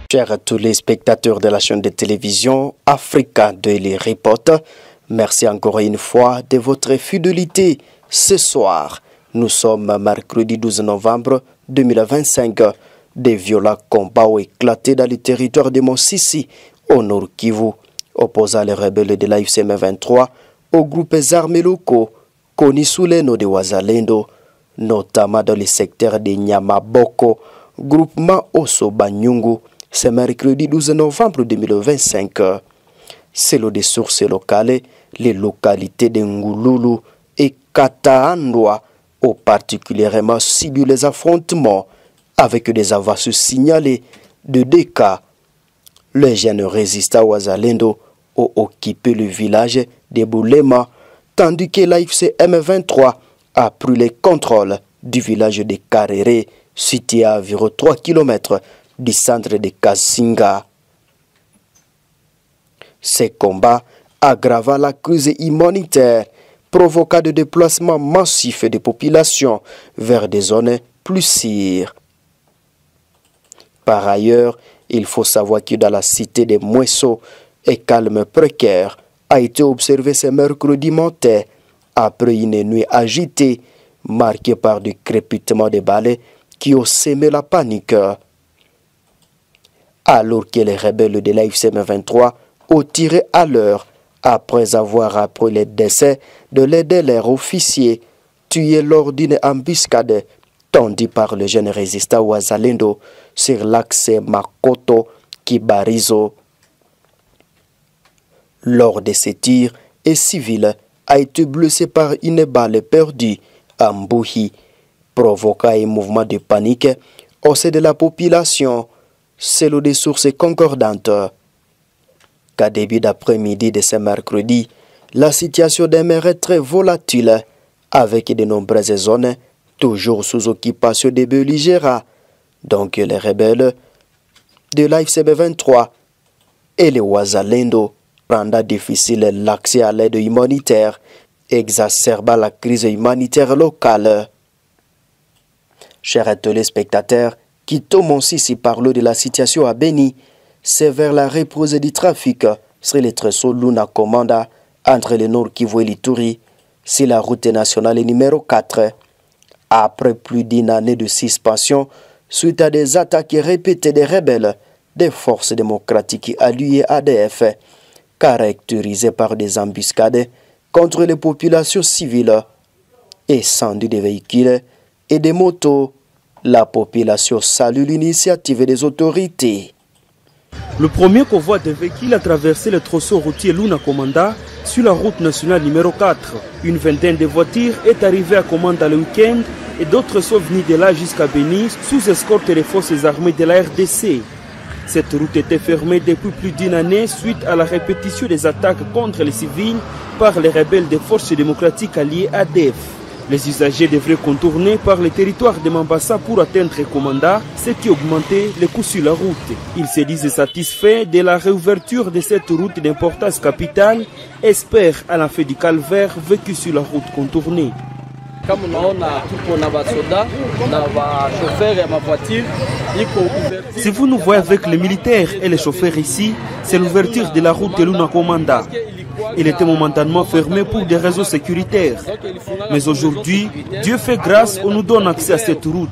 Chers à tous les spectateurs de la chaîne de télévision Africa Daily Report, merci encore une fois de votre fidélité. Ce soir, nous sommes mercredi 12 novembre 2025. Des violents combats ont éclaté dans le territoire de Mosisi, au Nord Kivu, opposant les rebelles de l'AFC M23 aux groupes armés locaux connus sous les noms de Wazalendo, notamment dans le secteur de Nyamaboko, groupement Osso Banyungu. C'est mercredi 12 novembre 2025. Selon des sources locales, les localités de Ngululu et Kataandwa ont particulièrement subi les affrontements avec des avances signalées de deux cas. Les jeunes résistants Wazalendo ont occupé le village de Boulema, tandis que l'AFC M23 a pris le contrôle du village de Karere, situé à environ 3 km du centre de Kasinga. Ces combats aggravent la crise humanitaire, provoquant des déplacements massifs de populations vers des zones plus sûres. Par ailleurs, il faut savoir que dans la cité de Mweso, un calme précaire a été observé ce mercredi matin après une nuit agitée marquée par du crépitement de balais qui ont sémé la panique. Alors que les rebelles de l'AFC M23 ont tiré à l'heure après avoir appris le décès de l'un de leurs officiers tués lors d'une embuscade tendue par le jeune résistant Wazalendo sur l'axe Makoto-Kibarizo. Lors de ces tirs, un civil a été blessé par une balle perdue à Mbouhi, provoquant un mouvement de panique au sein de la population. Selon des sources concordantes, qu'à début d'après-midi de ce mercredi, la situation demeurait très volatile, avec de nombreuses zones toujours sous occupation des belligérants, donc les rebelles de l'AFC M23 et les Wazalendo, rendant difficile l'accès à l'aide humanitaire, exacerbant la crise humanitaire locale. Chers téléspectateurs, quittons Mosisi parle de la situation à Beni, c'est vers la reprise du trafic sur les tresors Luna Komanda entre le Nord Kivu et l'Ituri, sur la route nationale numéro 4. Après plus d'une année de suspension, suite à des attaques répétées des rebelles, des forces démocratiques alliées ADF, caractérisées par des embuscades contre les populations civiles, incendies des véhicules et des motos, la population salue l'initiative des autorités. Le premier convoi de véhicules a traversé le tronçon routier Luna Komanda sur la route nationale numéro 4. Une vingtaine de voitures est arrivée à Komanda le week-end et d'autres sont venues de là jusqu'à Beni sous escorte des forces armées de la RDC. Cette route était fermée depuis plus d'une année suite à la répétition des attaques contre les civils par les rebelles des forces démocratiques alliées ADF. Les usagers devraient contourner par le territoire de Mambasa pour atteindre Komanda, ce qui augmentait les coûts sur la route. Ils se disent satisfaits de la réouverture de cette route d'importance capitale, espèrent à la fin du calvaire vécu sur la route contournée. Si vous nous voyez avec les militaires et les chauffeurs ici, c'est l'ouverture de la route de Luna Komanda. Il était momentanément fermé pour des raisons sécuritaires. Mais aujourd'hui, Dieu fait grâce, on nous donne accès à cette route.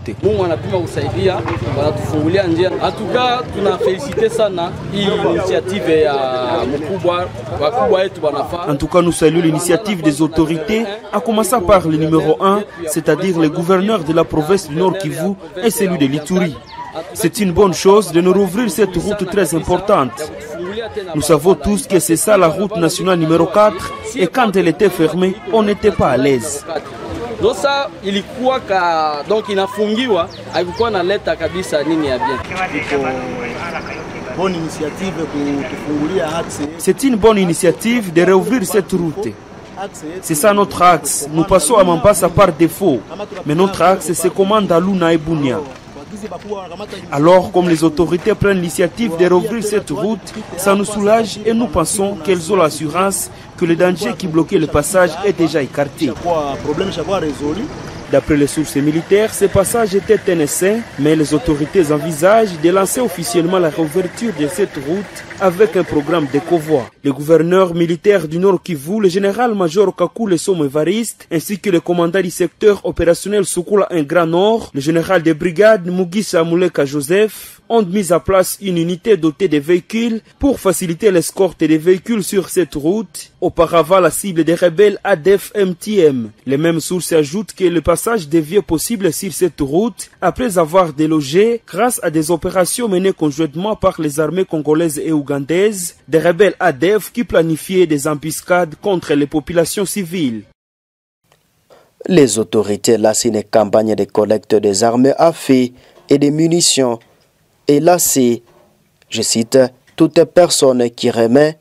En tout cas, nous saluons l'initiative des autorités, à commencer par le numéro 1, c'est-à-dire le gouverneur de la province du Nord Kivu et celui de l'Ituri. C'est une bonne chose de nous rouvrir cette route très importante. Nous savons tous que c'est ça la route nationale numéro 4 et quand elle était fermée, on n'était pas à l'aise. C'est une bonne initiative de réouvrir cette route. C'est ça notre axe. Nous passons à Mambasa par défaut. Mais notre axe, c'est Komanda, Luna et Bunia. Alors, comme les autorités prennent l'initiative de rouvrir cette route, ça nous soulage et nous pensons qu'elles ont l'assurance que le danger qui bloquait le passage est déjà écarté. D'après les sources militaires, ce passage était un essai, mais les autorités envisagent de lancer officiellement la réouverture de cette route avec un programme de convoi. Le gouverneur militaire du Nord Kivu, le général-major Kakule Somo Evariste, ainsi que le commandant du secteur opérationnel Soukula un Grand Nord, le général de brigade Mugisa Muleka Joseph, ont mis en place une unité dotée de véhicules pour faciliter l'escorte des véhicules sur cette route, auparavant la cible des rebelles ADF-MTM. Les mêmes sources ajoutent que le passage devient possible sur cette route après avoir délogé, grâce à des opérations menées conjointement par les armées congolaises et ougandaises, des rebelles ADF qui planifiaient des embuscades contre les populations civiles. Les autorités lancent une campagne de collecte des armes à feu et des munitions. Et là, c'est, je cite, toute personne qui remet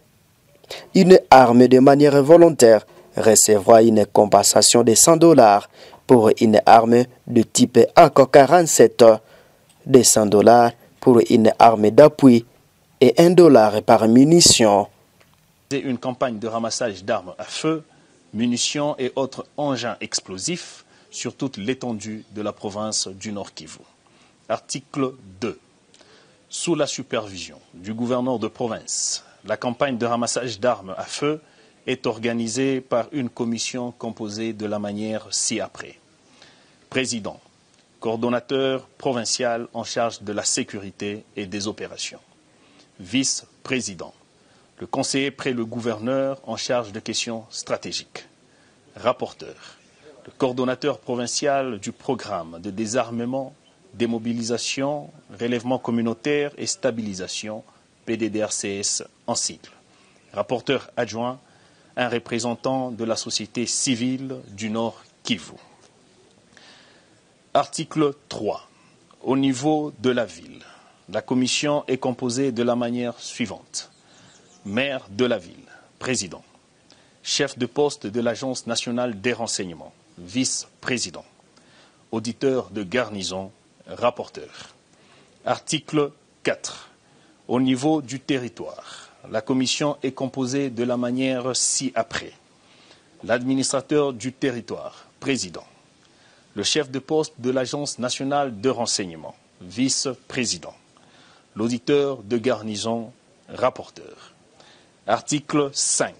une arme de manière volontaire recevra une compensation de $100 pour une arme de type AK-47, de $100 pour une arme d'appui et $1 par munition. C'est une campagne de ramassage d'armes à feu, munitions et autres engins explosifs sur toute l'étendue de la province du Nord Kivu. Article 2. Sous la supervision du gouverneur de province, la campagne de ramassage d'armes à feu est organisée par une commission composée de la manière ci-après. Président, coordonnateur provincial en charge de la sécurité et des opérations. Vice-président, le conseiller près le gouverneur en charge de questions stratégiques. Rapporteur, le coordonnateur provincial du programme de désarmement, démobilisation, relèvement communautaire et stabilisation, PDDRCS en sigle. Rapporteur adjoint, un représentant de la société civile du Nord Kivu. Article 3. Au niveau de la ville, la commission est composée de la manière suivante. Maire de la ville, président. Chef de poste de l'Agence nationale des renseignements, vice-président. Auditeur de garnison, rapporteur. Article 4. Au niveau du territoire, la commission est composée de la manière ci-après. L'administrateur du territoire, président. Le chef de poste de l'Agence nationale de renseignement, vice-président. L'auditeur de garnison, rapporteur. Article 5.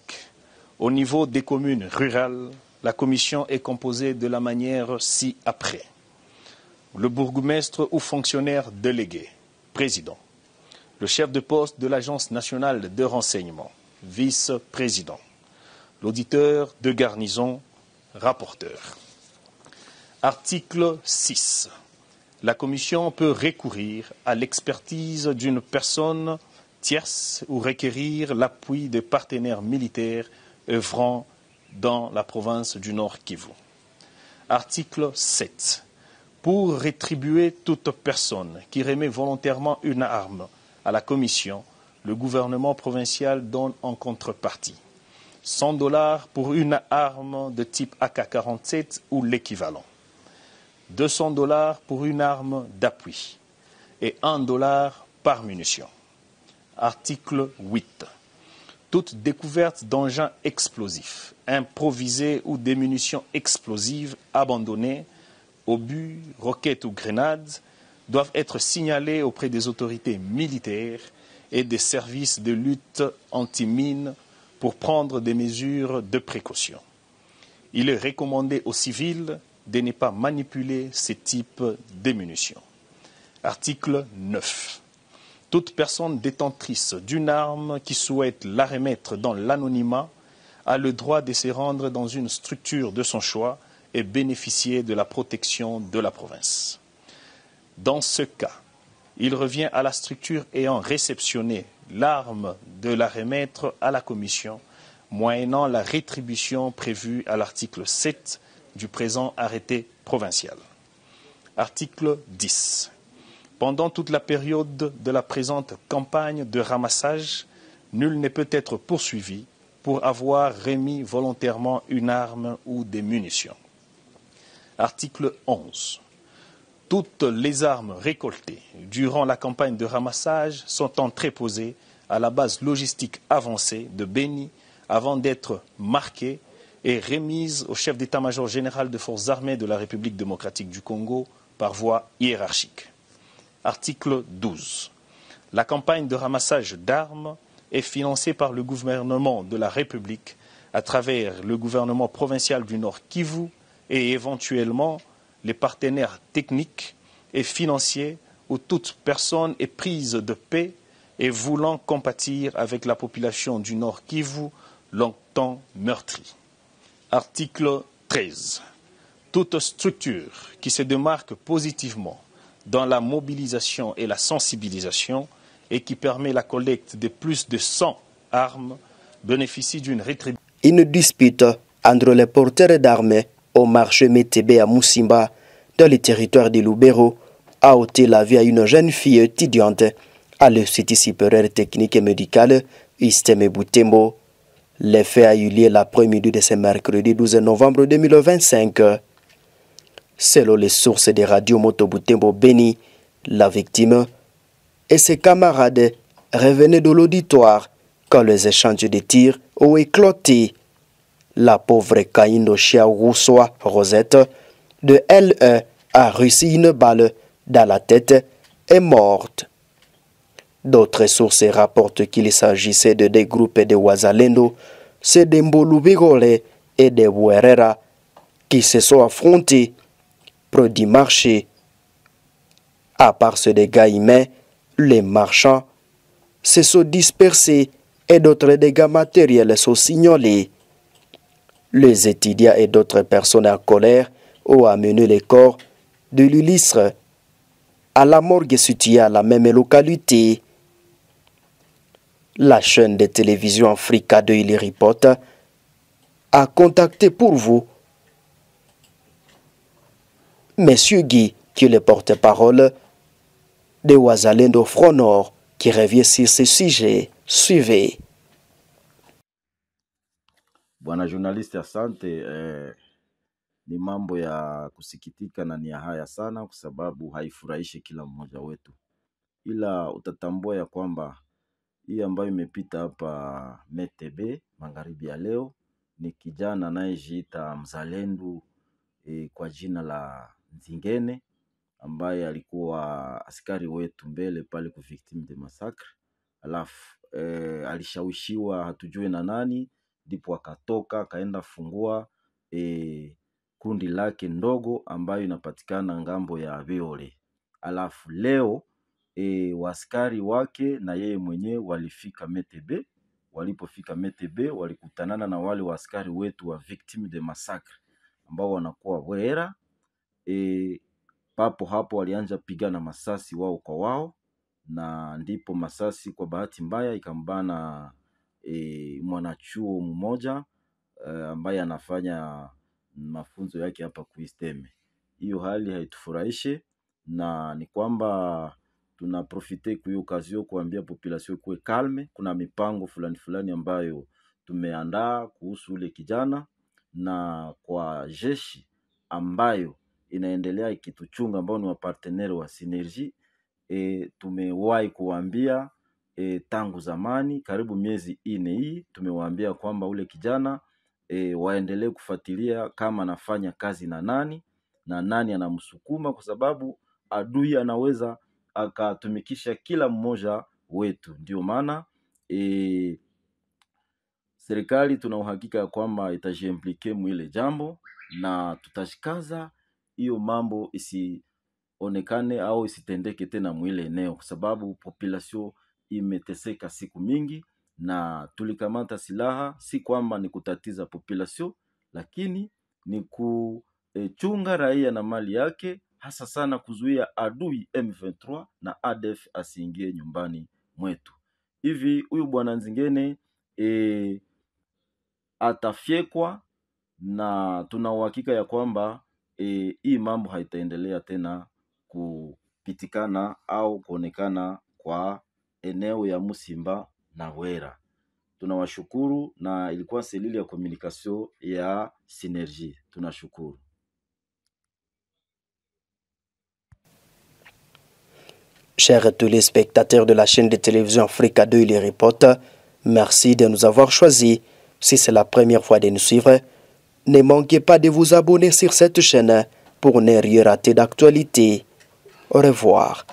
Au niveau des communes rurales, la commission est composée de la manière ci-après. Le bourgmestre ou fonctionnaire délégué, président. Le chef de poste de l'Agence nationale de renseignement, vice-président. L'auditeur de garnison, rapporteur. Article 6. La commission peut recourir à l'expertise d'une personne tierce ou requérir l'appui des partenaires militaires œuvrant dans la province du Nord Kivu. Article 7. Pour rétribuer toute personne qui remet volontairement une arme à la commission, le gouvernement provincial donne en contrepartie $100 pour une arme de type AK-47 ou l'équivalent, $200 pour une arme d'appui et $1 par munition. Article 8. Toute découverte d'engins explosifs, improvisés ou des munitions explosives abandonnées, obus, roquettes ou grenades, doivent être signalées auprès des autorités militaires et des services de lutte anti-mines pour prendre des mesures de précaution. Il est recommandé aux civils de ne pas manipuler ces types de munitions. Article 9. Toute personne détentrice d'une arme qui souhaite la remettre dans l'anonymat a le droit de se rendre dans une structure de son choix et bénéficier de la protection de la province. Dans ce cas, il revient à la structure ayant réceptionné l'arme de la remettre à la commission, moyennant la rétribution prévue à l'article 7 du présent arrêté provincial. Article 10. Pendant toute la période de la présente campagne de ramassage, nul ne peut être poursuivi pour avoir remis volontairement une arme ou des munitions. Article 11. Toutes les armes récoltées durant la campagne de ramassage sont entreposées à la base logistique avancée de Beni avant d'être marquées et remises au chef d'état-major général des forces armées de la République démocratique du Congo par voie hiérarchique. Article 12. La campagne de ramassage d'armes est financée par le gouvernement de la République à travers le gouvernement provincial du Nord Kivu et éventuellement les partenaires techniques et financiers où toute personne est prise de paix et voulant compatir avec la population du Nord Kivu longtemps meurtrie. Article 13. Toute structure qui se démarque positivement dans la mobilisation et la sensibilisation et qui permet la collecte de plus de 100 armes bénéficie d'une rétribution. Une dispute entre les porteurs d'armes au marché Métébé à Musimba, dans le territoire de Lubero, a ôté la vie à une jeune fille étudiante à l'Institut supérieur technique et médical Isteme Butembo. Les faits a eu lieu l'après-midi de ce mercredi 12 novembre 2025. Selon les sources de Radio Moto Butembo Beni, la victime et ses camarades revenaient de l'auditoire quand les échanges de tirs ont éclaté. La pauvre Kaindo Chia Roussoa Rosette de L1 a reçu une balle dans la tête et est morte. D'autres sources rapportent qu'il s'agissait de des groupes de Wazalendo, c'est des Mbolu et des Bouerera qui se sont affrontés près du marché. À part ce dégât humain, les marchands se sont dispersés et d'autres dégâts matériels sont signalés. Les étudiants et d'autres personnes en colère ont amené les corps de l'illustre à la morgue située à la même localité. La chaîne de télévision Africa Daily Report a contacté pour vous Monsieur Guy, qui est le porte-parole de Wazalendo Front Nord, qui revient sur ce sujet. Suivez. Bwana journaliste, asante. Ni mambo ya kusikitika na ni ya haya sana, kwa sababu haifurahishi kila mmoja wetu, ila utatambua ya kwamba hii ambayo imepita hapa Metebe magharibi ya leo ni kijana anayejiita mzalendo kwa jina la Nzingene, ambaye alikuwa askari wetu mbele pale ku victime de massacre. Alafu alishawishiwa hatujue na nani, ndipo akatoka akaenda fungua kundi lake ndogo ambayo inapatikana ngambo ya Veole. Alafu leo waskari wake na yeye mwenyewe walifika Metebe. Walipofika Metebe walikutanana na wale waskari wetu wa victime de massacre ambao wanakuwa Wera. Papo hapo walianza pigana masasi wao kwa wao, na ndipo masasi kwa bahati mbaya ikambana mwanachuo mmoja ambaye anafanya mafunzo yake hapa kuisteme. Hiyo hali haitufurahishe, na ni kwamba tunaprofite kwa hiyo occasion kuambia population kuwe calme. Kuna mipango fulani fulani ambayo tumeandaa kuhusu ule kijana, na kwa jeshi ambayo inaendelea ikituchunga ambao ni wapartenere wa Synergie. Tumewahi kuambia tangu zamani, karibu miezi 4 hii, tumewaambia kwamba ule kijana waendelee kufuatilia kama anafanya kazi na nani na nani anamsukuma, kwa sababu adui anaweza akatumikisha kila mmoja wetu. Ndio maana serikali tuna uhakika ya kwamba itajiimplike mwile jambo, na tutashikaza hiyo mambo isionekane au isitendeke tena mwile eneo, kwa sababu population imeteseka siku mingi, na tulikamata silaha si kwamba ni kutatiza population, lakini ni kuchunga raia na mali yake, hasa sana kuzuia adui M23 na ADF asiingie nyumbani mwetu. Hivi huyu bwana Nzingene atafyekwa, na tuna uhakika ya kwamba hii mambo haitaendelea tena kupitikana au kuonekana kwa eneo ya Musimba na Wera. Tunawashukuru, na ilikuwa selili ya communication ya Synergie. Tunashukuru. Chers téléspectateurs de la chaîne de télévision Africa 2 et les reports, merci de nous avoir choisis. Si c'est la première fois de nous suivre, ne manquez pas de vous abonner sur cette chaîne pour ne rien rater d'actualité. Au revoir.